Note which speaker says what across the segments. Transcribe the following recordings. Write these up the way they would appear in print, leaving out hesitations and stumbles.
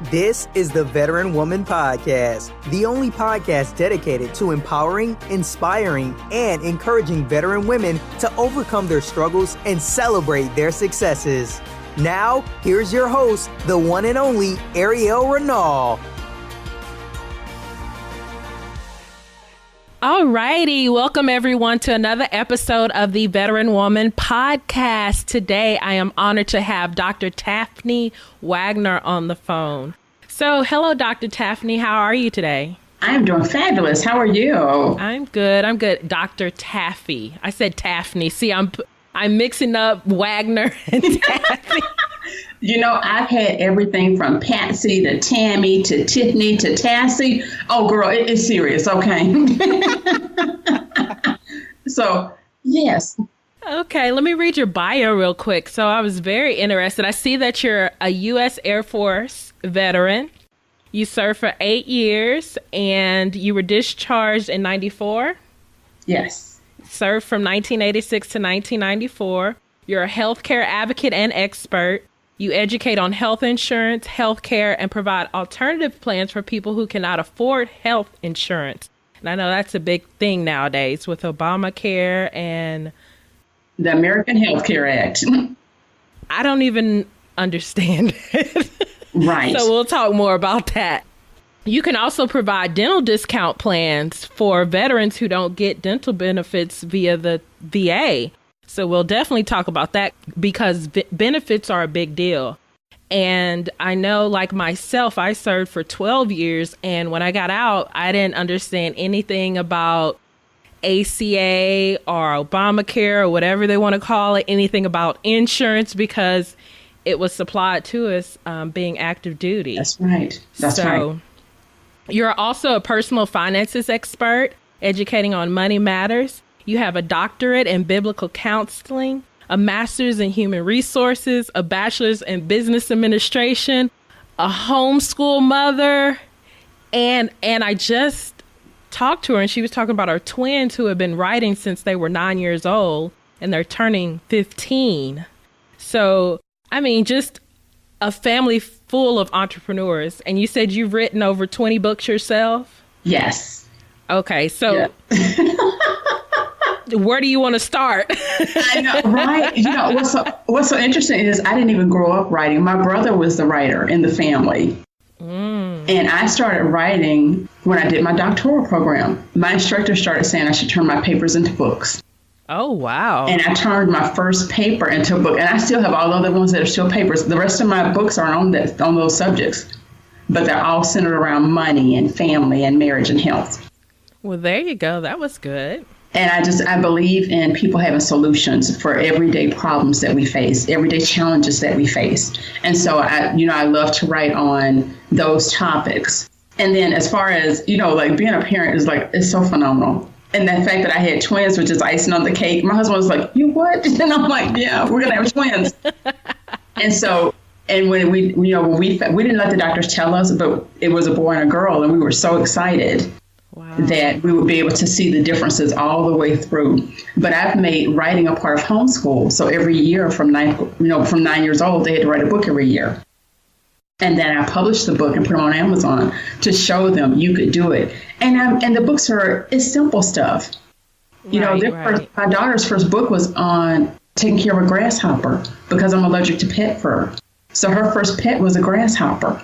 Speaker 1: This is the Veteran Woman Podcast, the only podcast dedicated to empowering, inspiring, and encouraging veteran women to overcome their struggles and celebrate their successes. Now, here's your host, the one and only Airial Renal.
Speaker 2: All righty. Welcome, everyone, to another episode of the Veteran Woman Podcast. Today, I am honored to have Dr. Taffy Wagner on the phone. So, hello, Dr. Taffy. How are you today?
Speaker 3: I'm doing fabulous. How are you?
Speaker 2: I'm good. Dr. Taffy. I said Taffy. See, I'm mixing up Wagner and Taffy.
Speaker 3: You know, I've had everything from Patsy to Tammy to Tiffany to Tassie. Oh, girl, it's serious, okay? So, yes.
Speaker 2: Okay, let me read your bio real quick. So I was very interested. I see that you're a U.S. Air Force veteran. You served for 8 years, and you were discharged in 94?
Speaker 3: Yes.
Speaker 2: Served from 1986 to 1994. You're a healthcare advocate and expert. You educate on health insurance, healthcare, and provide alternative plans for people who cannot afford health insurance. And I know that's a big thing nowadays with Obamacare and
Speaker 3: the American Health Care Act.
Speaker 2: I don't even understand it.
Speaker 3: Right.
Speaker 2: So we'll talk more about that. You can also provide dental discount plans for veterans who don't get dental benefits via the VA. So we'll definitely talk about that because benefits are a big deal. And I know, like myself, I served for 12 years. And when I got out, I didn't understand anything about ACA or Obamacare or whatever they want to call it, anything about insurance because it was supplied to us being active duty.
Speaker 3: That's right. That's right.
Speaker 2: You're also a personal finances expert, educating on money matters. You have a doctorate in biblical counseling, a master's in human resources, a bachelor's in business administration, a homeschool mother. And I just talked to her and she was talking about her twins who have been writing since they were 9 years old and they're turning 15. So, I mean, just a family full of entrepreneurs. And you said you've written over 20 books yourself?
Speaker 3: Yes.
Speaker 2: Okay. So where do you want to start?
Speaker 3: I know, right? You know, what's so interesting is I didn't even grow up writing. My brother was the writer in the family. And I started writing when I did my doctoral program. My instructor started saying I should turn my papers into books.
Speaker 2: Oh, wow.
Speaker 3: And I turned my first paper into a book. And I still have all the other ones that are still papers. The rest of my books are on those subjects. But they're all centered around money and family and marriage and health.
Speaker 2: Well, there you go. That was good.
Speaker 3: And I believe in people having solutions for everyday problems that we face, everyday challenges that we face. And so I love to write on those topics. And then as far as, like being a parent it's so phenomenal. And the fact that I had twins, which is icing on the cake, my husband was like, "You what?" And I'm like, "Yeah, we're going to have twins." And when we didn't let the doctors tell us, but it was a boy and a girl. And we were so excited. Wow. That we would be able to see the differences all the way through. But I've made writing a part of homeschool. So every year from 9 years old, they had to write a book every year. And then I published the book and put them on Amazon to show them you could do it. And the books it's simple stuff. My daughter's first book was on taking care of a grasshopper because I'm allergic to pet fur. So her first pet was a grasshopper.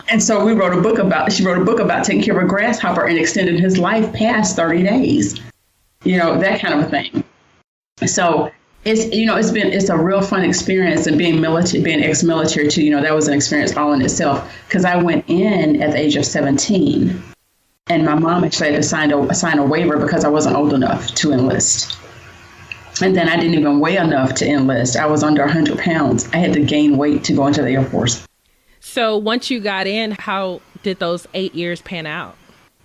Speaker 3: And so she wrote a book about taking care of a grasshopper and extended his life past 30 days, that kind of a thing. So it's a real fun experience, and being ex-military too, that was an experience all in itself because I went in at the age of 17 and my mom actually had to sign a waiver because I wasn't old enough to enlist. And then I didn't even weigh enough to enlist. I was under 100 pounds. I had to gain weight to go into the Air Force.
Speaker 2: So once you got in, how did those 8 years pan out?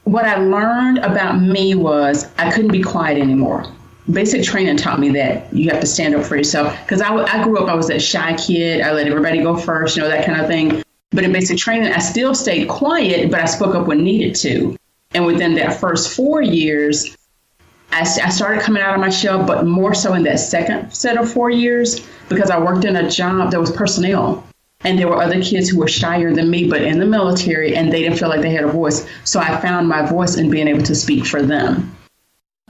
Speaker 3: What I learned about me was I couldn't be quiet anymore. Basic training taught me that you have to stand up for yourself. Because I grew up, I was that shy kid. I let everybody go first, that kind of thing. But in basic training, I still stayed quiet, but I spoke up when needed to. And within that first 4 years, I started coming out of my shell, but more so in that second set of 4 years, because I worked in a job that was personnel. And there were other kids who were shyer than me, but in the military, and they didn't feel like they had a voice. So I found my voice in being able to speak for them.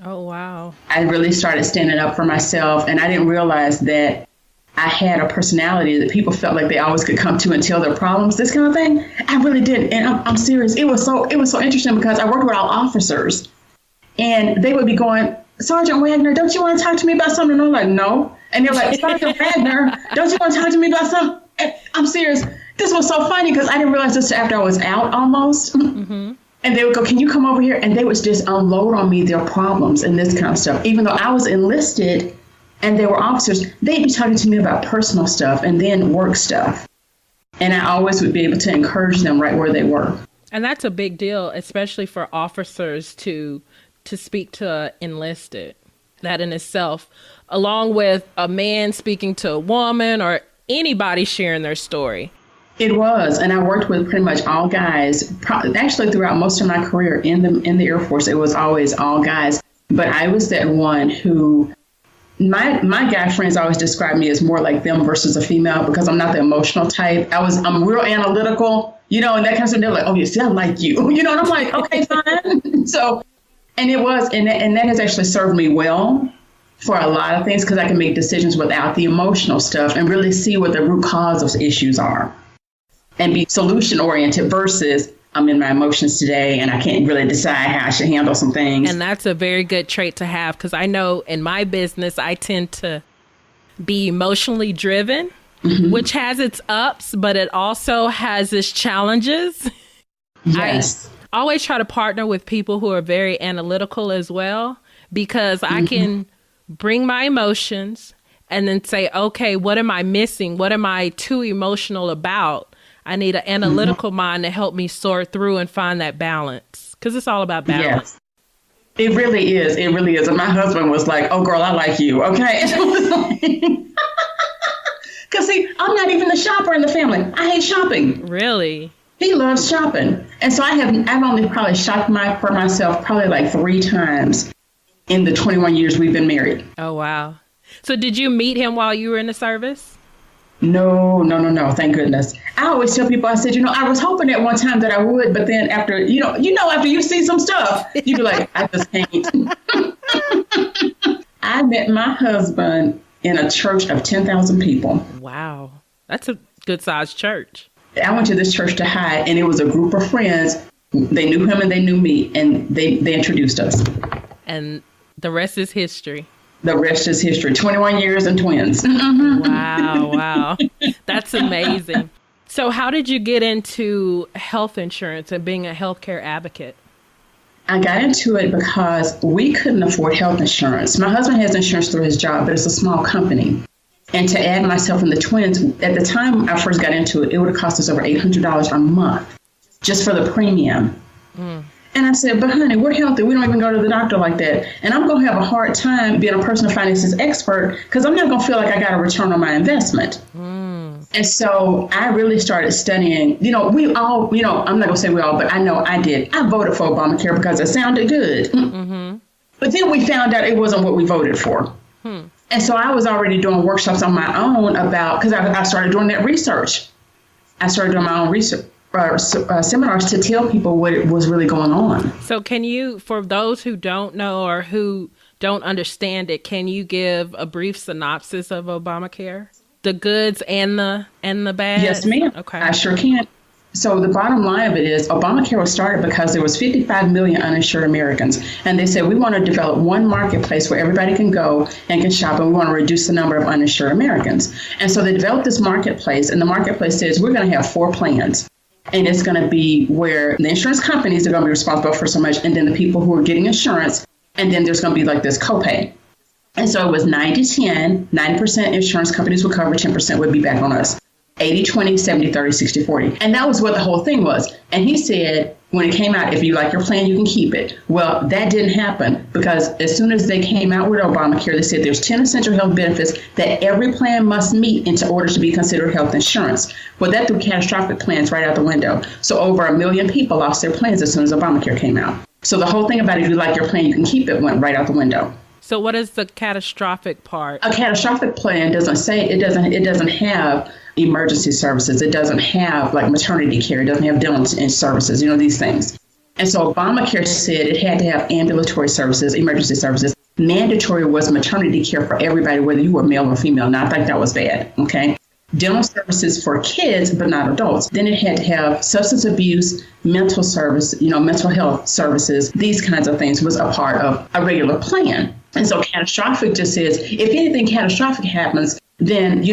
Speaker 2: Oh, wow.
Speaker 3: I really started standing up for myself, and I didn't realize that I had a personality that people felt like they always could come to and tell their problems, this kind of thing. I really did. And I'm serious. It was so interesting because I worked with all officers, and they would be going, Sergeant Wagner, don't you want to talk to me about something? And I'm like, no. And they're like, Sergeant Wagner, don't you want to talk to me about something? And I'm serious. This was so funny because I didn't realize this after I was out almost. Mm-hmm. And they would go, can you come over here? And they would just unload on me their problems and this kind of stuff. Even though I was enlisted and they were officers, they'd be talking to me about personal stuff and then work stuff. And I always would be able to encourage them right where they were.
Speaker 2: And that's a big deal, especially for officers to speak to enlisted. That in itself, along with a man speaking to a woman or anybody sharing their story.
Speaker 3: It was. And I worked with pretty much all guys. Actually, throughout most of my career in the Air Force, it was always all guys. But I was that one who, my guy friends always describe me as more like them versus a female because I'm not the emotional type. I'm real analytical, and that kind of stuff. They're like, oh, you see, I like you, and I'm like, okay, fine. So, and it was, and that has actually served me well for a lot of things because I can make decisions without the emotional stuff and really see what the root cause of issues are and be solution oriented versus I'm in my emotions today and I can't really decide how I should handle some things.
Speaker 2: And that's a very good trait to have because I know in my business, I tend to be emotionally driven, mm-hmm. which has its ups, but it also has its challenges.
Speaker 3: Yes.
Speaker 2: I always try to partner with people who are very analytical as well, because I mm-hmm. can bring my emotions and then say, okay, what am I missing? What am I too emotional about? I need an analytical mm-hmm. mind to help me sort through and find that balance, because it's all about balance.
Speaker 3: Yes. It really is. It really is. And my husband was like, oh, girl, I like you. Okay. Because see, I'm not even the shopper in the family. I hate shopping.
Speaker 2: Really?
Speaker 3: He loves shopping. And so I've only probably shopped for myself probably like 3 times in the 21 years we've been married.
Speaker 2: Oh, wow. So did you meet him while you were in the service?
Speaker 3: No. Thank goodness. I always tell people, I said, I was hoping at one time that I would, but then after, after you see some stuff, you'd be like, I just can't. I met my husband in a church of 10,000 people.
Speaker 2: Wow. That's a good sized church.
Speaker 3: I went to this church to hide, and it was a group of friends. They knew him and they knew me, and they introduced us.
Speaker 2: And the rest is history.
Speaker 3: The rest is history. 21 years and twins.
Speaker 2: Wow. That's amazing. So how did you get into health insurance and being a healthcare advocate?
Speaker 3: I got into it because we couldn't afford health insurance. My husband has insurance through his job, but it's a small company. And to add myself and the twins, at the time I first got into it, it would have cost us over $800 a month just for the premium. Mm. And I said, but honey, we're healthy. We don't even go to the doctor like that. And I'm going to have a hard time being a personal finances expert because I'm not going to feel like I got a return on my investment. Mm. And so I really started studying, we all, I'm not going to say we all, but I know I did. I voted for Obamacare because it sounded good. Mm-hmm. But then we found out it wasn't what we voted for. Hmm. And so I was already doing workshops on my own because I started doing that research. I started doing my own research. Seminars to tell people what was really going on. So
Speaker 2: can you, for those who don't know or who don't understand it, can you give a brief synopsis of Obamacare? The goods and the bad?
Speaker 3: Yes, ma'am.
Speaker 2: Okay.
Speaker 3: I sure can. So the bottom line of it is Obamacare was started because there was 55 million uninsured Americans. And they said, we want to develop one marketplace where everybody can go and can shop, and we want to reduce the number of uninsured Americans. And so they developed this marketplace, and the marketplace says we're going to have 4 plans. And it's going to be where the insurance companies are going to be responsible for so much, and then the people who are getting insurance, and then there's going to be like this copay. And so it was 90-10, 90% insurance companies would cover, 10% would be back on us. 80-20, 70-30, 60-40. And that was what the whole thing was. And he said, when it came out, if you like your plan, you can keep it. Well, that didn't happen because as soon as they came out with Obamacare, they said there's 10 essential health benefits that every plan must meet in order to be considered health insurance. Well, that threw catastrophic plans right out the window. So over 1 million people lost their plans as soon as Obamacare came out. So the whole thing about if you like your plan, you can keep it went right out the window.
Speaker 2: So what is the catastrophic part?
Speaker 3: A catastrophic plan doesn't have emergency services. It doesn't have like maternity care. It doesn't have dental services, these things. And so Obamacare said it had to have ambulatory services, emergency services. Mandatory was maternity care for everybody, whether you were male or female. Now, I think that was bad. Okay. Dental services for kids, but not adults. Then it had to have substance abuse, mental service, mental health services. These kinds of things was a part of a regular plan. And so catastrophic just says, if anything catastrophic happens, then,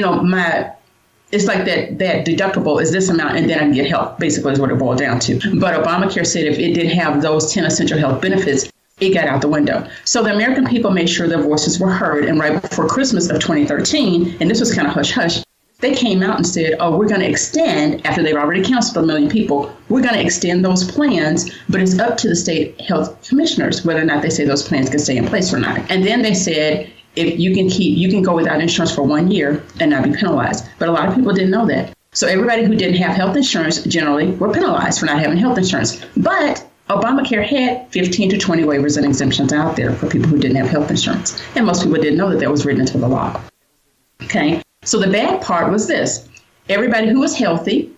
Speaker 3: it's like that deductible is this amount, and then I can get help, basically is what it boiled down to. But Obamacare said if it didn't have those 10 essential health benefits, it got out the window. So the American people made sure their voices were heard. And right before Christmas of 2013, and this was kind of hush-hush, they came out and said, we're going to extend, after they've already counseled 1 million people, we're going to extend those plans, but it's up to the state health commissioners whether or not they say those plans can stay in place or not. And then they said, if you can go without insurance for 1 year and not be penalized. But a lot of people didn't know that. So everybody who didn't have health insurance generally were penalized for not having health insurance. But Obamacare had 15 to 20 waivers and exemptions out there for people who didn't have health insurance. And most people didn't know that was written into the law. Okay. So the bad part was this. Everybody who was healthy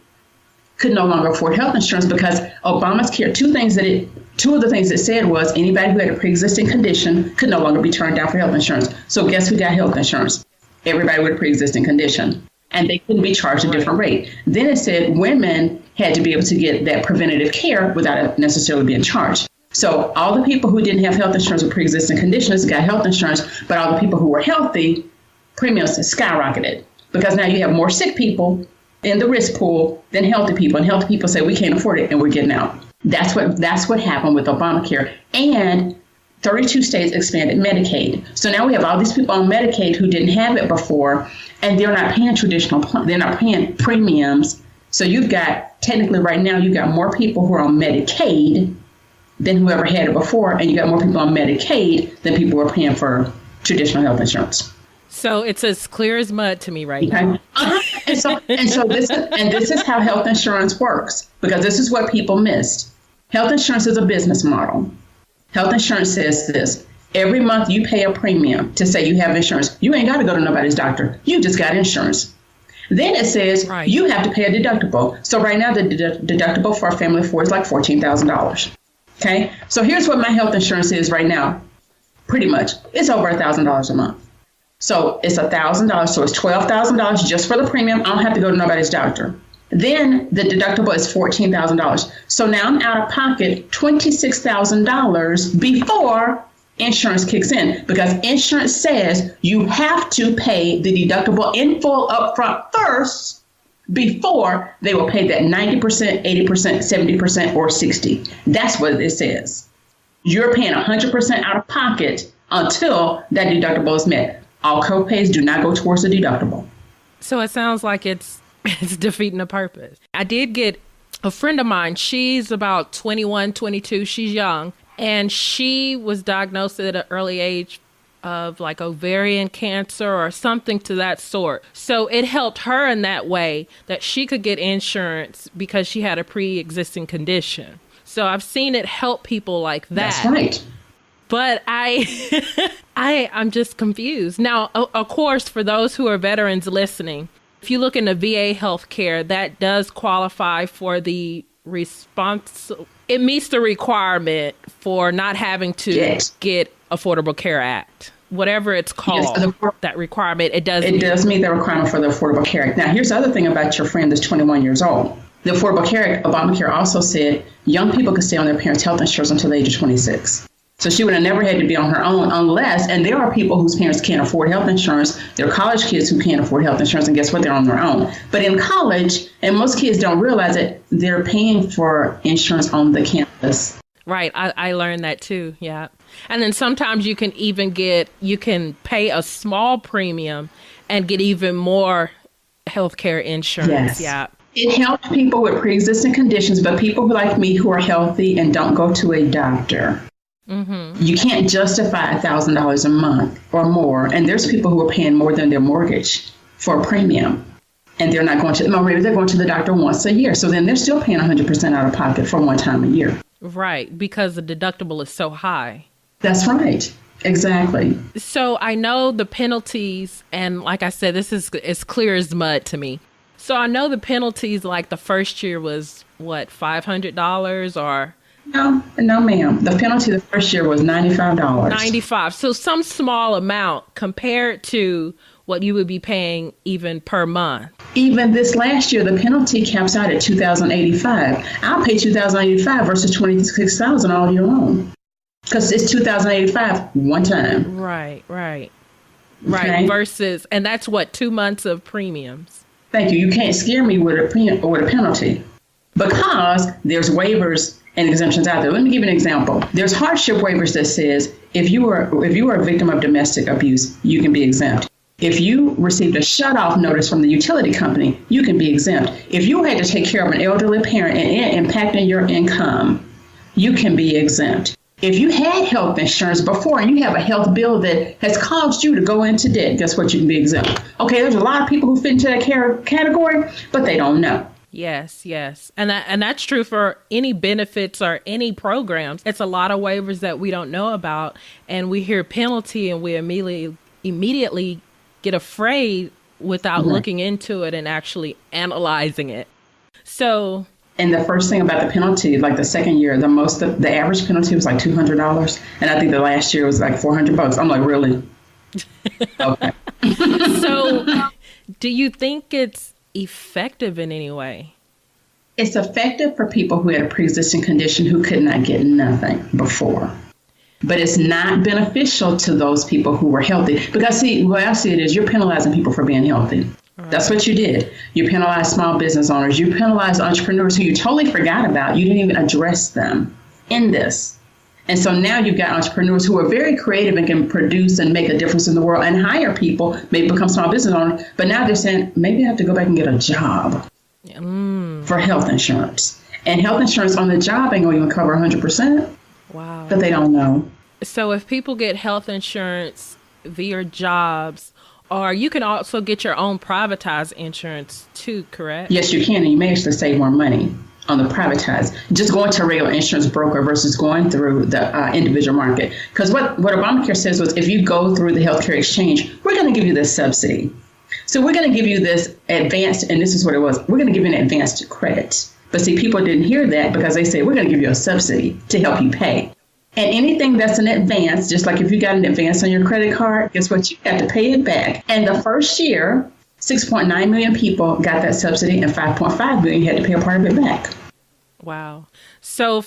Speaker 3: could no longer afford health insurance because Obamacare, two of the things it said was anybody who had a pre-existing condition could no longer be turned down for health insurance. So guess who got health insurance? Everybody with a pre-existing condition. And they couldn't be charged a different rate. Then it said women had to be able to get that preventative care without necessarily being charged. So all the people who didn't have health insurance with pre-existing conditions got health insurance, but all the people who were healthy, premiums skyrocketed because now you have more sick people in the risk pool than healthy people. And healthy people say, we can't afford it and we're getting out. That's what happened with Obamacare. And 32 states expanded Medicaid. So now we have all these people on Medicaid who didn't have it before, and they're not paying they're not paying premiums. So you've got, technically right now, you've got more people who are on Medicaid than whoever had it before, and you got more people on Medicaid than people who are paying for traditional health insurance.
Speaker 2: So it's as clear as mud to me right now.
Speaker 3: And so this is how health insurance works, because this is what people missed. Health insurance is a business model. Health insurance says this. Every month you pay a premium to say you have insurance. You ain't got to go to nobody's doctor. You just got insurance. Then it says you have to pay a deductible. So right now the deductible for a family of 4 is like $14,000. Okay. So here's what my health insurance is right now. Pretty much. It's over $1,000 a month. So it's $1,000. So it's $12,000 just for the premium. I don't have to go to nobody's doctor. Then the deductible is $14,000. So now I'm out of pocket $26,000 before insurance kicks in, because insurance says you have to pay the deductible in full upfront first before they will pay that 90%, 80%, 70%, or 60%. That's what it says. You're paying 100% out of pocket until that deductible is met. All copays do not go towards the deductible.
Speaker 2: So it sounds like it's defeating the purpose. I did get a friend of mine. She's about 21, 22. She's young. And she was diagnosed at an early age of like ovarian cancer or something to that sort. So it helped her in that way that she could get insurance because she had a pre-existing condition. So I've seen it help people like that.
Speaker 3: That's right.
Speaker 2: But I'm just confused. Now, of course, for those who are veterans listening, if you look into VA healthcare, that does qualify for the it meets the requirement for not having to get Affordable Care Act. Whatever it's called, that requirement, it does
Speaker 3: meet the requirement for the Affordable Care Act. Now, here's the other thing about your friend that's 21 years old. The Affordable Care Act, Obamacare also said young people could stay on their parents' health insurance until the age of 26. So she would have never had to be on her own unless, and there are people whose parents can't afford health insurance. There are college kids who can't afford health insurance, and guess what? They're on their own. But in college, and most kids don't realize it, they're paying for insurance on the campus.
Speaker 2: Right. I learned that too. Yeah. And then sometimes you can pay a small premium and get even more healthcare insurance.
Speaker 3: Yes.
Speaker 2: Yeah.
Speaker 3: It helps people with pre-existing conditions, but people like me who are healthy and don't go to a doctor. Mm-hmm. You can't justify $1,000 a month or more. And there's people who are paying more than their mortgage for a premium. And they're not going to, no, maybe they're going to the doctor once a year. So then they're still paying 100% out of pocket for one time a year.
Speaker 2: Right. Because the deductible is so high.
Speaker 3: That's right. Exactly.
Speaker 2: So I know the penalties. And like I said, this is as clear as mud to me. So I know the penalties, like the first year was what, $500 or?
Speaker 3: No, ma'am. The penalty the first year was $95.
Speaker 2: $95. So some small amount compared to what you would be paying even per month.
Speaker 3: Even this last year, the penalty caps out at $2,085. I'll pay $2,085 versus $26,000 all year long because it's $2,085 one time.
Speaker 2: Right.
Speaker 3: Okay?
Speaker 2: Versus, and that's what, 2 months of premiums. Thank
Speaker 3: you. You can't scare me with a penalty because there's waivers and exemptions out there. Let me give you an example. There's hardship waivers that says if you are a victim of domestic abuse, you can be exempt. If you received a shutoff notice from the utility company, you can be exempt. If you had to take care of an elderly parent and impacting your income, you can be exempt. If you had health insurance before and you have a health bill that has caused you to go into debt, guess what? You can be exempt. Okay, there's a lot of people who fit into that category, but they don't know.
Speaker 2: Yes. And that's true for any benefits or any programs. It's a lot of waivers that we don't know about, and we hear penalty and we immediately get afraid without looking into it and actually analyzing it. So...
Speaker 3: And the first thing about the penalty, like the second year, the average penalty was like $200. And I think the last year was like $400. I'm like, really? Okay.
Speaker 2: So do you think it's effective in any way?
Speaker 3: It's effective for people who had a pre-existing condition who could not get nothing before. But it's not beneficial to those people who were healthy. Because the way I see it is you're penalizing people for being healthy. Right. That's what you did. You penalized small business owners. You penalized entrepreneurs who you totally forgot about. You didn't even address them in this. And so now you've got entrepreneurs who are very creative and can produce and make a difference in the world and hire people, maybe become small business owners. But now they're saying, maybe I have to go back and get a job for health insurance. And health insurance on the job ain't going to even cover 100%.
Speaker 2: Wow.
Speaker 3: But they don't know.
Speaker 2: So if people get health insurance via jobs, or you can also get your own privatized insurance too, correct?
Speaker 3: Yes, you can. And you may actually save more money on the privatized. Just going to a regular insurance broker versus going through the individual market. Because what Obamacare says was if you go through the healthcare exchange, we're going to give you this subsidy. So we're going to give you this advanced, and this is what it was, we're going to give you an advanced credit. But see, people didn't hear that because they say we're going to give you a subsidy to help you pay. And anything that's an advance, just like if you got an advance on your credit card, guess what? You have to pay it back. And the first year, 6.9 million people got that subsidy and 5.5 million had to pay a part of it back.
Speaker 2: Wow. So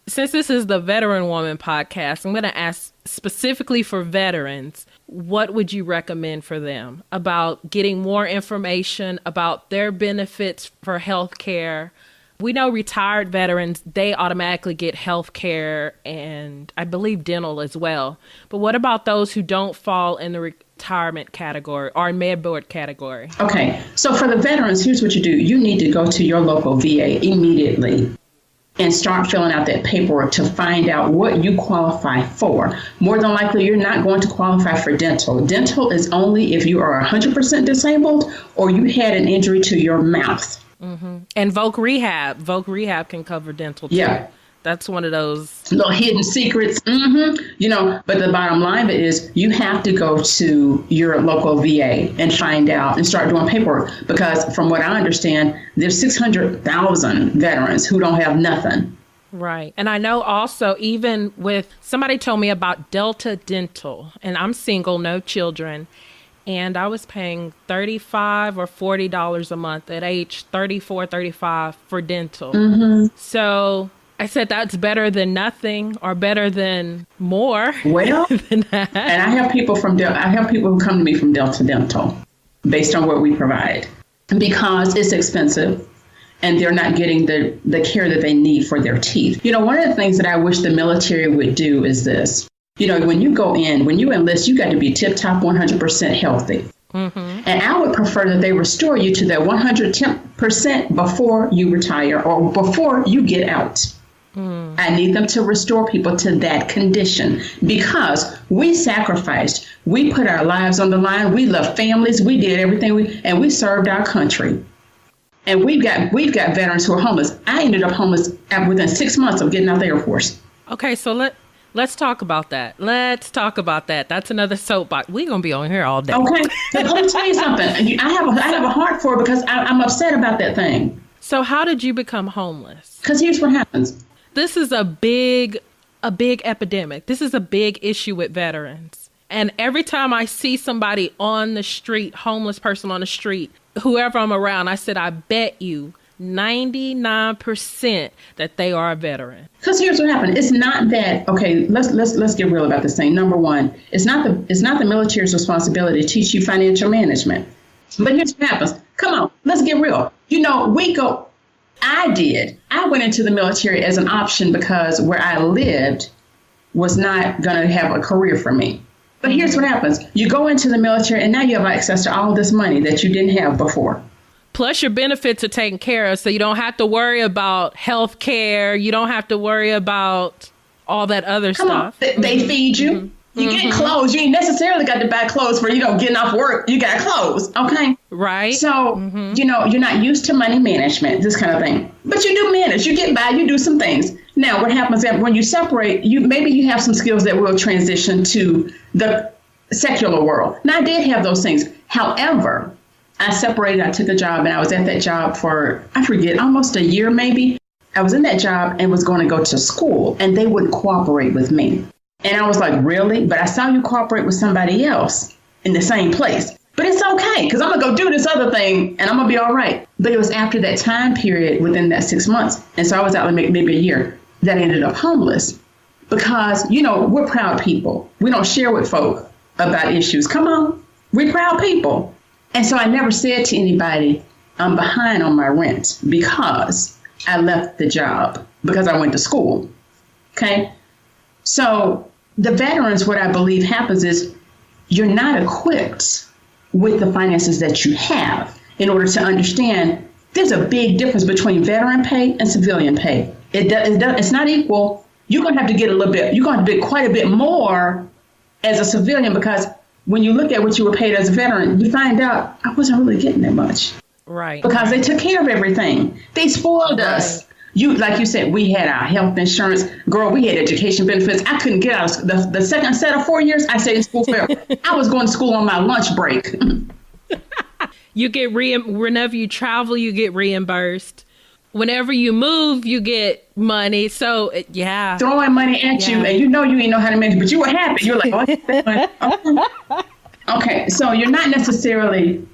Speaker 2: since this is the Veteran Woman podcast, I'm going to ask specifically for veterans, what would you recommend for them about getting more information about their benefits for health care? We know retired veterans, they automatically get health care and I believe dental as well. But what about those who don't fall in the retirement category or med board category?
Speaker 3: Okay, so for the veterans, here's what you do. You need to go to your local VA immediately and start filling out that paperwork to find out what you qualify for. More than likely, you're not going to qualify for dental. Dental is only if you are 100% disabled or you had an injury to your mouth.
Speaker 2: Mm-hmm. And Voc Rehab can cover dental too.
Speaker 3: Yeah.
Speaker 2: That's one of those
Speaker 3: little hidden secrets. Mm-hmm. But the bottom line of it is you have to go to your local VA and find out and start doing paperwork. Because from what I understand, there's 600,000 veterans who don't have nothing.
Speaker 2: Right. And I know also even with somebody told me about Delta Dental, and I'm single, no children. And I was paying $35 or $40 a month at age 34, 35 for dental. Mm-hmm. So I said that's better than nothing or better than more.
Speaker 3: Well,
Speaker 2: than that.
Speaker 3: And I have people who come to me from Delta Dental based on what we provide because it's expensive and they're not getting the care that they need for their teeth. One of the things that I wish the military would do is this. When you go in, when you enlist, you got to be tip-top 100% healthy. Mm-hmm. And I would prefer that they restore you to that 110% before you retire or before you get out. Mm. I need them to restore people to that condition because we sacrificed. We put our lives on the line. We love families. We did everything and we served our country. And we've got veterans who are homeless. I ended up homeless within 6 months of getting out of the Air Force.
Speaker 2: Okay, so Let's talk about that. That's another soapbox. We're going to be on here all day.
Speaker 3: Okay. Let me tell you something. I have a heart for it because I'm upset about that thing.
Speaker 2: So how did you become homeless?
Speaker 3: Because here's what happens.
Speaker 2: This is a big epidemic. This is a big issue with veterans. And every time I see somebody on the street, homeless person on the street, whoever I'm around, I said, I bet you 99% that they are a veteran.
Speaker 3: Because here's what happened. It's not that, okay, let's get real about this thing. Number one, it's not the military's responsibility to teach you financial management. But here's what happens. Come on, let's get real. I went into the military as an option because where I lived was not going to have a career for me. But here's what happens. You go into the military and now you have access to all this money that you didn't have before.
Speaker 2: Plus your benefits are taken care of, so you don't have to worry about health care. You don't have to worry about all that other stuff.
Speaker 3: They feed you. Mm-hmm. You get clothes. You ain't necessarily got to buy clothes for, getting off work. You got clothes. Okay.
Speaker 2: Right.
Speaker 3: So, you're not used to money management, this kind of thing. But you do manage. You get by. You do some things. Now, what happens is when you separate, maybe you have some skills that will transition to the secular world. Now, I did have those things. However, I separated. I took a job and I was at that job for, I forget, almost a year maybe. I was in that job and was going to go to school and they wouldn't cooperate with me. And I was like, really? But I saw you cooperate with somebody else in the same place. But it's okay, because I'm going to go do this other thing and I'm going to be all right. But it was after that time period within that 6 months. And so I was out like maybe a year that I ended up homeless because, we're proud people. We don't share with folk about issues. Come on. We're proud people. And so I never said to anybody, I'm behind on my rent because I left the job because I went to school. Okay. So the veterans, what I believe happens is you're not equipped with the finances that you have in order to understand there's a big difference between veteran pay and civilian pay. It's not equal. You're going to have to get a little bit. You're going to get quite a bit more as a civilian because when you look at what you were paid as a veteran, you find out I wasn't really getting that much.
Speaker 2: Right.
Speaker 3: Because they took care of everything. They spoiled us. Like you said, we had our health insurance. Girl, we had education benefits. I couldn't get out of the second set of 4 years. I stayed in school forever. I was going to school on my lunch break.
Speaker 2: You get whenever you travel, you get reimbursed. Whenever you move, you get money. So, yeah. Throwing
Speaker 3: money at you, and you ain't know how to manage, but you were happy. You're like, oh, okay. So you're not necessarily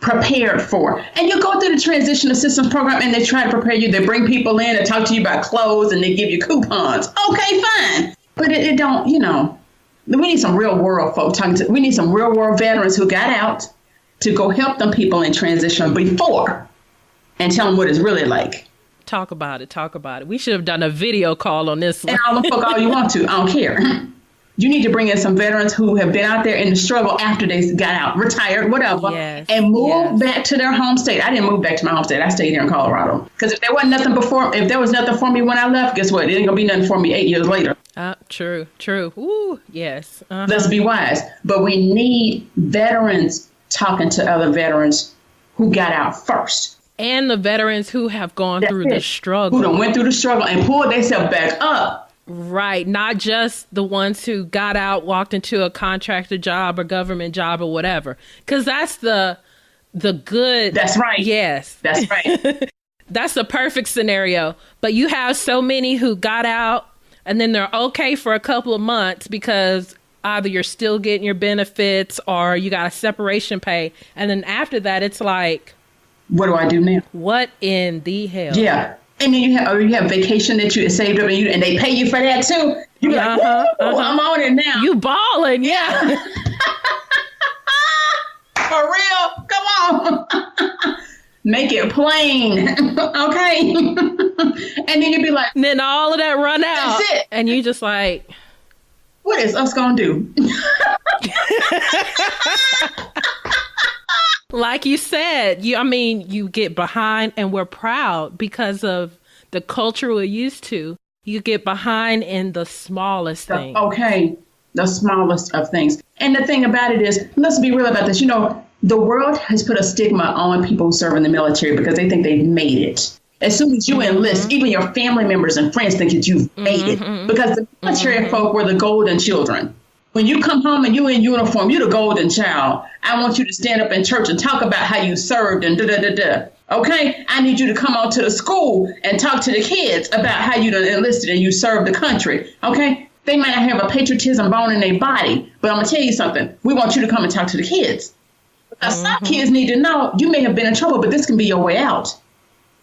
Speaker 3: prepared for. And you go through the transition assistance program and they try to prepare you. They bring people in and talk to you about clothes and they give you coupons. Okay, fine. But it don't, we need some real world folk we need some real world veterans who got out to go help them people in transition before and tell them what it's really like.
Speaker 2: Talk about it. We should have done a video call on this one.
Speaker 3: And all the folk all you want to. I don't care. You need to bring in some veterans who have been out there in the struggle after they got out, retired, whatever, and move back to their home state. I didn't move back to my home state. I stayed here in Colorado. Because if there was nothing for me when I left, guess what? It ain't going to be nothing for me 8 years later.
Speaker 2: True. Ooh, yes. Uh-huh.
Speaker 3: Let's be wise. But we need veterans talking to other veterans who got out first.
Speaker 2: And the veterans who have gone through the struggle.
Speaker 3: Who done went through the struggle and pulled themselves back up.
Speaker 2: Right. Not just the ones who got out, walked into a contractor job or government job or whatever. Because that's the good.
Speaker 3: That's right.
Speaker 2: Yes.
Speaker 3: That's right.
Speaker 2: That's the perfect scenario. But you have so many who got out and then they're okay for a couple of months because either you're still getting your benefits or you got a separation pay. And then after that, it's like,
Speaker 3: what do I do now?
Speaker 2: What in the hell?
Speaker 3: Yeah. And then you have vacation that you saved up and they pay you for that too. You're like, I'm on it now.
Speaker 2: You balling, yeah.
Speaker 3: For real? Come on. Make it plain. Okay. And then you'd be like.
Speaker 2: And then all of that run out.
Speaker 3: That's it.
Speaker 2: And you just like.
Speaker 3: What is us gonna do?
Speaker 2: Like you said, you get behind and we're proud because of the culture we're used to. You get behind in the smallest thing.
Speaker 3: Okay, the smallest of things. And the thing about it is, let's be real about this. The world has put a stigma on people who serve in the military because they think they've made it. As soon as you enlist, even your family members and friends think that you've made it, because the military folk were the golden children. When you come home and you're in uniform, you're the golden child. I want you to stand up in church and talk about how you served and da-da-da-da. Okay? I need you to come out to the school and talk to the kids about how you done enlisted and you served the country. Okay? They might not have a patriotism bone in their body, but I'm going to tell you something. We want you to come and talk to the kids. Because some kids need to know you may have been in trouble, but this can be your way out.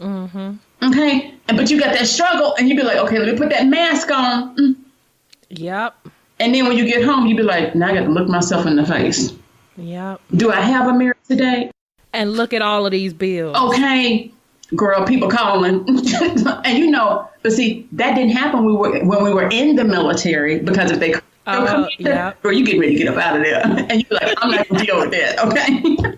Speaker 3: Okay? But you got that struggle and you be like, okay, let me put that mask on.
Speaker 2: Yep.
Speaker 3: And then when you get home, you be like, now I got to look myself in the face.
Speaker 2: Yep.
Speaker 3: Do I have a mirror today?
Speaker 2: And look at all of these bills.
Speaker 3: Okay, girl, people calling. And but see, that didn't happen when we were in the military, because if they come in there, girl, you get ready to get up out of there. And you're like, I'm not going to deal with that, okay?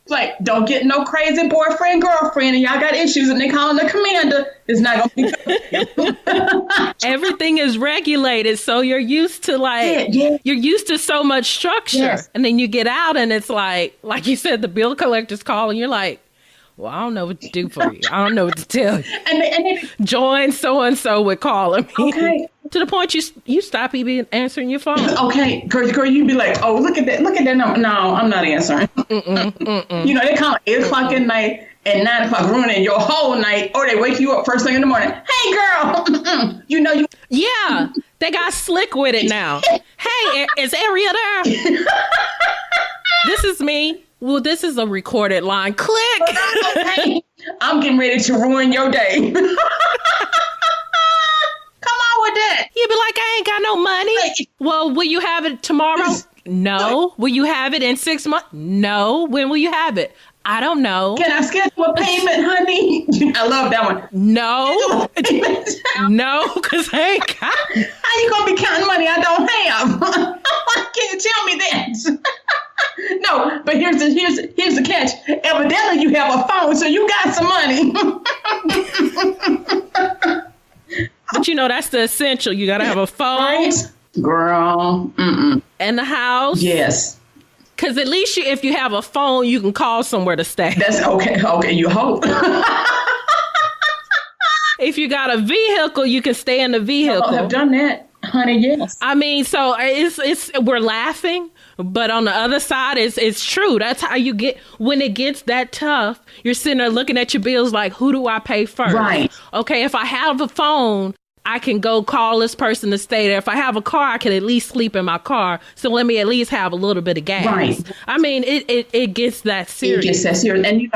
Speaker 3: Like, don't get no crazy boyfriend, girlfriend, and y'all got issues, and they calling the commander. It's not going to be good.
Speaker 2: Everything is regulated, so you're used to you're used to so much structure, and then you get out, and it's like you said, the bill collector's call, and you're like, well, I don't know what to do for you. I don't know what to tell you. And they, join so and so with calling me. Okay. To the point you stop even answering your phone. Okay, girl, you'd be like, oh, look at that number. No, I'm not answering. They call 8 o'clock at night and 9 o'clock, ruining your whole night, or they wake you up first thing in the morning. Hey, girl, you. Yeah, they got slick with it now. Hey, is Airial there? This is me. Well, this is a recorded line. Click.
Speaker 3: Okay. I'm getting ready to ruin your day. Come on with that.
Speaker 2: You'd be like, I ain't got no money. Well, will you have it tomorrow? No. Will you have it in 6 months? No. When will you have it? I don't know.
Speaker 3: Can I schedule a payment, honey? I love that one.
Speaker 2: No. No, because I ain't got it.
Speaker 3: How you going to be counting money I don't have? Can you tell me that? No, but here's the catch. Evidently, you have a phone, so you got some money.
Speaker 2: But that's the essential. You got to have a phone.
Speaker 3: Right? Girl.
Speaker 2: And the house.
Speaker 3: Yes.
Speaker 2: Because at least if you have a phone, you can call somewhere to stay.
Speaker 3: That's okay. Okay, you hope.
Speaker 2: If you got a vehicle, you can stay in the vehicle.
Speaker 3: I have done that, honey. Yes.
Speaker 2: I mean, so we're laughing, but on the other side, it's true. That's how you get, when it gets that tough, you're sitting there looking at your bills like, who do I pay first?
Speaker 3: Right.
Speaker 2: Okay, if I have a phone, I can go call this person to stay there. If I have a car, I can at least sleep in my car. So let me at least have a little bit of gas.
Speaker 3: Right.
Speaker 2: I mean, it gets that serious.
Speaker 3: It gets that serious. And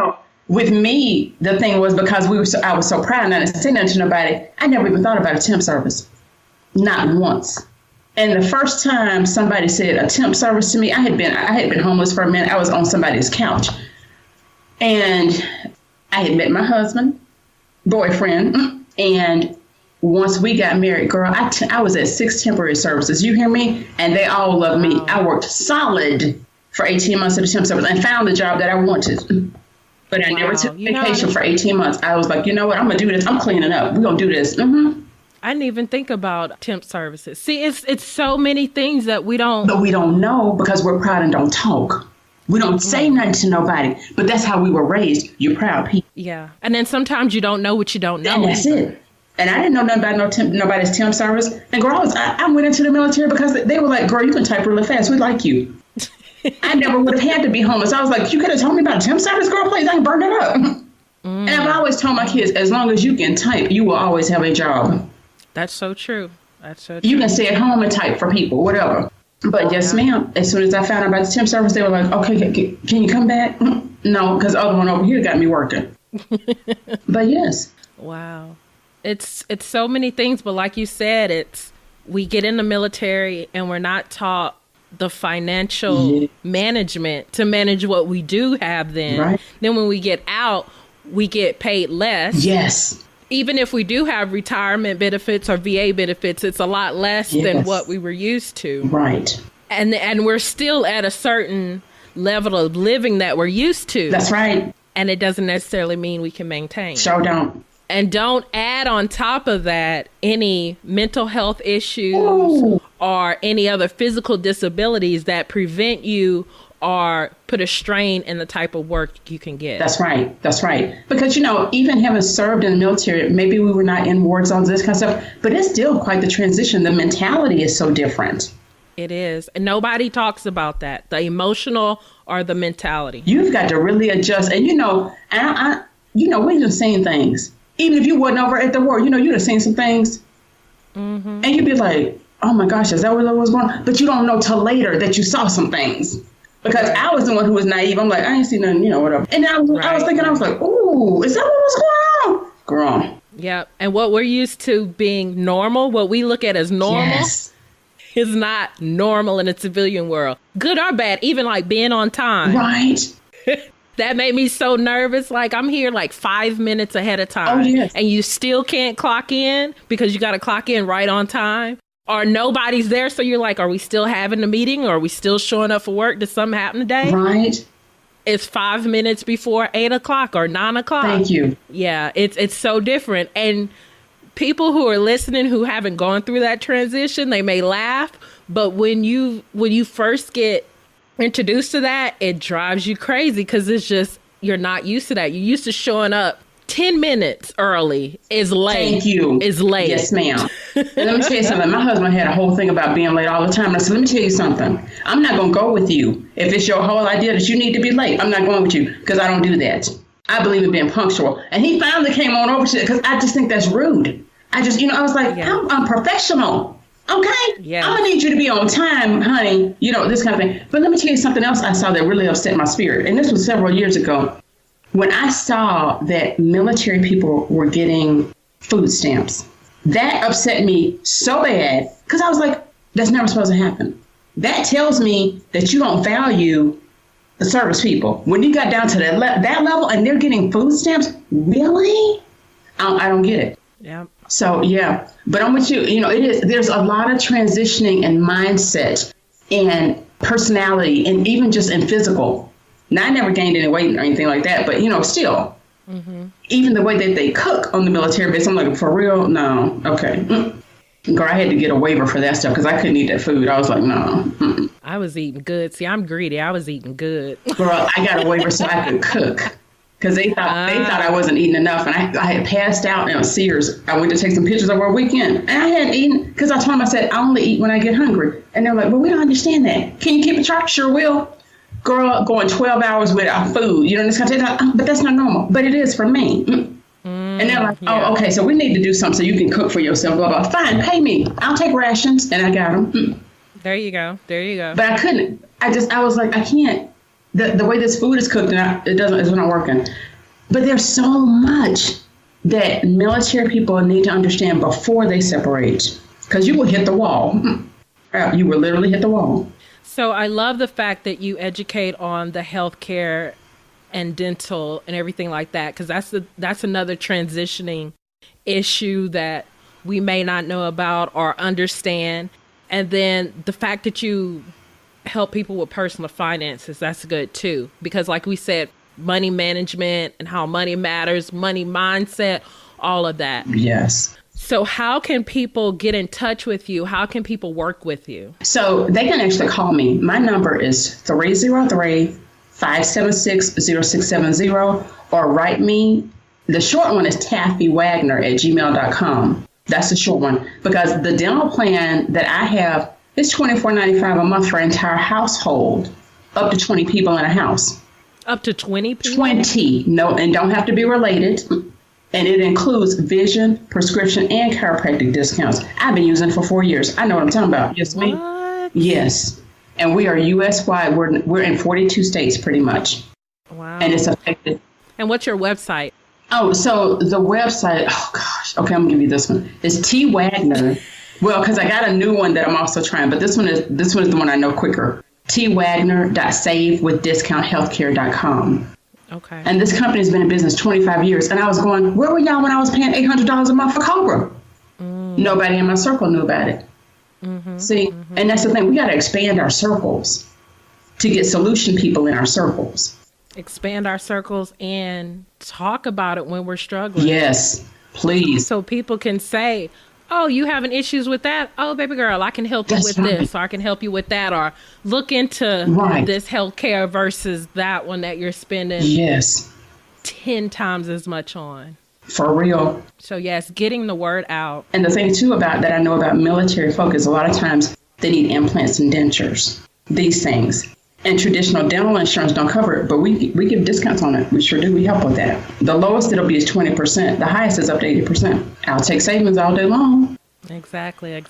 Speaker 3: with me, the thing was, because I was so proud not to say nothing to nobody, I never even thought about a temp service. Not once. And the first time somebody said a temp service to me, I had been homeless for a minute. I was on somebody's couch. And I had met my boyfriend, and once we got married, girl, I was at 6 temporary services. You hear me? And they all loved me. I worked solid for 18 months at a temp service and found the job that I wanted. But I never took vacation for 18 months. I was like, you know what? I'm going to do this. I'm cleaning up. We're going to do this.
Speaker 2: I didn't even think about temp services. See, it's so many things that we don't.
Speaker 3: But we don't know because we're proud and don't talk. We don't say nothing to nobody. But that's how we were raised. You're proud people.
Speaker 2: Yeah. And then sometimes you don't know what you don't know.
Speaker 3: And that's it. And I didn't know nothing about nobody's temp service. And girl, I went into the military because they were like, girl, you can type really fast. We like you. I never would have had to be homeless. I was like, you could have told me about temp service, girl, please. I can burn it up. And I've always told my kids, as long as you can type, you will always have a job.
Speaker 2: That's so true. That's so true.
Speaker 3: You can stay at home and type for people, whatever. But yes, ma'am. As soon as I found out about the temp service, they were like, okay, can you come back? No, because the other one over here got me working. But yes.
Speaker 2: Wow. It's so many things, but like you said, we get in the military and we're not taught the financial management to manage what we do have then.
Speaker 3: Right.
Speaker 2: Then when we get out, we get paid less.
Speaker 3: Yes.
Speaker 2: Even if we do have retirement benefits or VA benefits, it's a lot less than what we were used to.
Speaker 3: Right.
Speaker 2: And we're still at a certain level of living that we're used to.
Speaker 3: That's right.
Speaker 2: And it doesn't necessarily mean we can maintain.
Speaker 3: Sure don't.
Speaker 2: And don't add on top of that any mental health issues or any other physical disabilities that prevent you or put a strain in the type of work you can get.
Speaker 3: That's right. That's right. Because, even having served in the military, maybe we were not in war zones, this kind of stuff, but it's still quite the transition. The mentality is so different.
Speaker 2: It is. And nobody talks about that, the emotional or the mentality.
Speaker 3: You've got to really adjust. And, we've just seen things. Even if you wasn't over at the war, you'd have seen some things. Mm-hmm. And you'd be like, oh, my gosh, is that what was going on? But you don't know till later that you saw some things. Because I was the one who was naive. I'm like, I ain't seen nothing, whatever. And I was thinking, I was like, ooh, is that what was going on? Girl.
Speaker 2: Yeah. And what we're used to being normal, what we look at as normal,
Speaker 3: yes,
Speaker 2: is not normal in the civilian world. Good or bad, even like being on time.
Speaker 3: Right.
Speaker 2: That made me so nervous. Like, I'm here like 5 minutes ahead of time.
Speaker 3: Oh, yes.
Speaker 2: And you still can't clock in because you got to clock in right on time. Or nobody's there. So you're like, are we still having a meeting? Or are we still showing up for work? Did something happen today?
Speaker 3: Right.
Speaker 2: It's 5 minutes before 8 o'clock or 9 o'clock.
Speaker 3: Thank you.
Speaker 2: Yeah, it's so different. And people who are listening who haven't gone through that transition, they may laugh. But when you first get introduced to that, it drives you crazy because it's just, you're not used to that. You're used to showing up 10 minutes early is late.
Speaker 3: Thank you.
Speaker 2: Is late.
Speaker 3: Yes, ma'am. And let me tell you something. My husband had a whole thing about being late all the time. And I said, let me tell you something. I'm not going to go with you. If it's your whole idea that you need to be late, I'm not going with you because I don't do that. I believe in being punctual. And he finally came on over to it because I just think that's rude. I was like, yeah. I'm unprofessional. Okay? Yeah. I'm going to need you to be on time, honey. This kind of thing. But let me tell you something else I saw that really upset my spirit. And this was several years ago. When I saw that military people were getting food stamps, that upset me so bad because I was like, that's never supposed to happen. That tells me that you don't value the service people. When you got down to that level and they're getting food stamps, really? I don't get it.
Speaker 2: Yeah.
Speaker 3: So, yeah, but I'm with you. There's a lot of transitioning in mindset and personality and even just in physical. Now, I never gained any weight or anything like that, but, still, even the way that they cook on the military base, I'm like, for real? No. Okay. Girl, I had to get a waiver for that stuff because I couldn't eat that food. I was like, no.
Speaker 2: I was eating good. See, I'm greedy. I was eating good.
Speaker 3: Girl, I got a waiver so I could cook because they thought I wasn't eating enough. And I had passed out in Sears. I went to take some pictures over a weekend. And I hadn't eaten because I told them, I said, I only eat when I get hungry. And they're like, well, we don't understand that. Can you keep a chart? Sure will. Girl, going 12 hours without food, this kind of thing. But that's not normal. But it is for me. And they're like, oh, okay, so we need to do something so you can cook for yourself. Blah, blah. Fine, pay me. I'll take rations. And I got them.
Speaker 2: There you go. But
Speaker 3: I couldn't. I was like, I can't. The way this food is cooked, it's not working. But there's so much that military people need to understand before they separate. Because you will hit the wall. You will literally hit the wall.
Speaker 2: So I love the fact that you educate on the healthcare and dental and everything like that, because that's another transitioning issue that we may not know about or understand. And then the fact that you help people with personal finances, that's good too. Because like we said, money management and how money matters, money mindset, all of that.
Speaker 3: Yes.
Speaker 2: So how can people get in touch with you? How can people work with you?
Speaker 3: So they can actually call me. My number is 303-576-0670 or write me. The short one is Taffy Wagner at gmail.com. That's the short one because the dental plan that I have is $24.95 a month for an entire household, up to 20 people in a house.
Speaker 2: Up to 20 people?
Speaker 3: 20. No, and don't have to be related. And it includes vision, prescription, and chiropractic discounts. I've been using it for 4 years. I know what I'm talking about. Yes, ma'am.
Speaker 2: What?
Speaker 3: Yes. And we are U.S.-wide. We're in 42 states pretty much.
Speaker 2: Wow.
Speaker 3: And it's effective.
Speaker 2: And what's your website?
Speaker 3: Oh, so the website, oh gosh. Okay, I'm going to give you this one. It's T. Wagner. Well, because I got a new one that I'm also trying, but this one is the one I know quicker. twagner.savewithdiscounthealthcare.com.
Speaker 2: Okay.
Speaker 3: And this company has been in business 25 years. And I was going, where were y'all when I was paying $800 a month for Cobra? Nobody in my circle knew about it. See, and that's the thing. We got to expand our circles to get solution people in our circles.
Speaker 2: Expand our circles and talk about it when we're struggling.
Speaker 3: Yes, please.
Speaker 2: So people can say, Oh, you having issues with that? Oh, baby girl, I can help you with this, or I can help you with that, or look into this healthcare versus that one that you're spending 10 times as much on.
Speaker 3: For real.
Speaker 2: So yes, getting the word out.
Speaker 3: And the thing too about that I know about military folk is a lot of times they need implants and dentures, these things. And traditional dental insurance don't cover it, but we give discounts on it. We sure do. We help with that. The lowest it'll be is 20%. The highest is up to 80%. I'll take savings all day long.
Speaker 2: Exactly.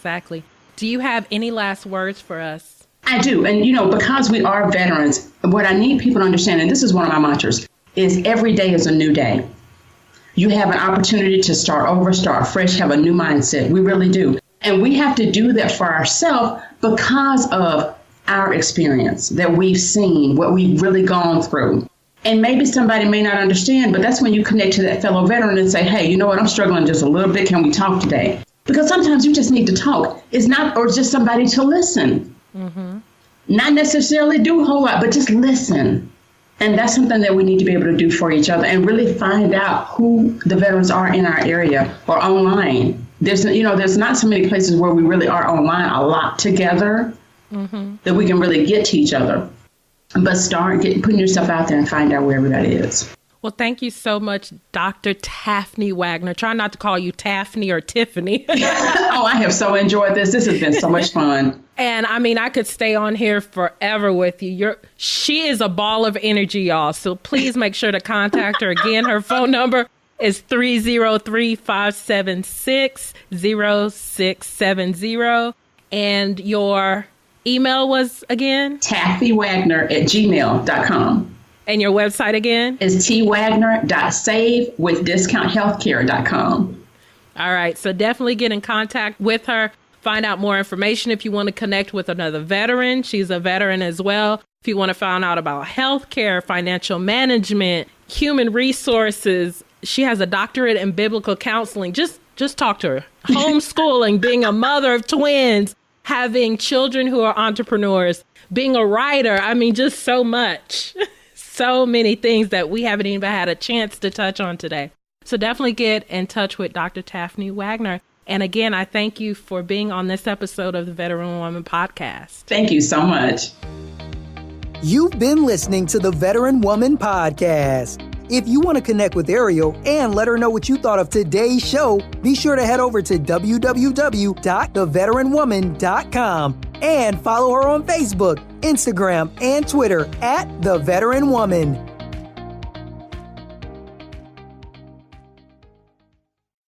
Speaker 2: Do you have any last words for us?
Speaker 3: I do. And, because we are veterans, what I need people to understand, and this is one of my mantras, is every day is a new day. You have an opportunity to start over, start fresh, have a new mindset. We really do. And we have to do that for ourselves because of our experience that we've seen, what we've really gone through. And maybe somebody may not understand, but that's when you connect to that fellow veteran and say, hey, you know what, I'm struggling just a little bit. Can we talk today? Because sometimes you just need to talk. It's not, or just somebody to listen. Mm-hmm. Not necessarily do a whole lot, but just listen. And that's something that we need to be able to do for each other and really find out who the veterans are in our area or online. There's not so many places where we really are online a lot together. Mm-hmm. That we can really get to each other. But start putting yourself out there and find out where everybody is.
Speaker 2: Well, thank you so much, Dr. Taffy Wagner. Try not to call you Taffy or Tiffany.
Speaker 3: Oh, I have so enjoyed this. This has been so much fun.
Speaker 2: And I mean, I could stay on here forever with you. She is a ball of energy, y'all. So please make sure to contact her. Again, her phone number is 303-576-0670. And your email was again?
Speaker 3: taffywagner@gmail.com.
Speaker 2: And your website again?
Speaker 3: Is twagner.savewithdiscounthealthcare.com.
Speaker 2: All right. So definitely get in contact with her. Find out more information if you want to connect with another veteran. She's a veteran as well. If you want to find out about healthcare, financial management, human resources. She has a doctorate in biblical counseling. Just talk to her. Homeschooling, being a mother of twins, having children who are entrepreneurs, being a writer. I mean, just so much. So many things that we haven't even had a chance to touch on today. So definitely get in touch with Dr. Taffy Wagner. And again, I thank you for being on this episode of the Veteran Woman Podcast.
Speaker 3: Thank you so much.
Speaker 1: You've been listening to the Veteran Woman Podcast. If you want to connect with Airial and let her know what you thought of today's show, be sure to head over to www.theveteranwoman.com and follow her on Facebook, Instagram, and Twitter @The Veteran Woman.